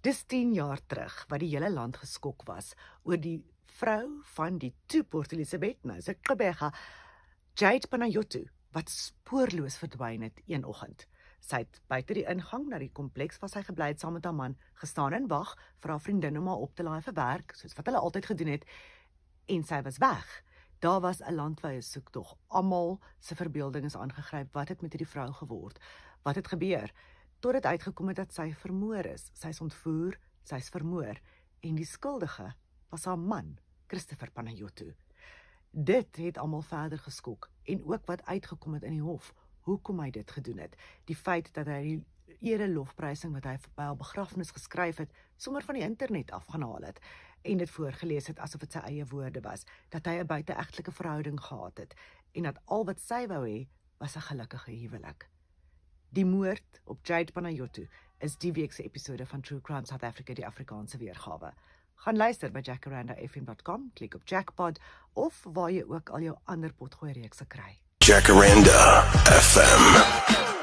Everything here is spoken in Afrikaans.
Dis 10 jaar terug wat die hele land geskok was oor die vrou van die toe Port Elizabeth, nou is dit Gqeberha, Jade Panayiotou, wat spoorloos verdwyn het een oggend. Sy het buite die ingang na die kompleks waar sy gebly het saam met haar man, gestaan en wag vir haar vriendin om haar op te laai vir werk, soos wat hulle altyd gedoen het, en sy was weg. Daar was 'n landwyse soektog. Almal se verbeelding is aangegryp. Wat het met hierdie vrou geword? Wat het gebeur? Tot dit uitgekom het dat sy vermoor is. Sy is ontvoer, sy is vermoor, en die skuldige was haar man, Christopher Panayiotou. Dit het almal verder geskok, en ook wat uitgekom het in die hof, hoekom hy dit gedoen het. Die feit dat hy die erelofprysing wat hy by haar begrafnis geskryf het, sommer van die internet afgehaal het, en dit voorgelees het asof dit sy eie woorde was, dat hy 'n buiteegtelike verhouding gehad het, en dat al wat sy wou hê, was 'n gelukkige huwelik. Die moord op Jade Panayiotou is die week se episode van True Crime South Africa, die Afrikaanse weergawe. Gaan luister by jacarandafm.com, klik op Jackpot, of waar jy ook al jou ander potgooi reekse kry. Jacaranda FM.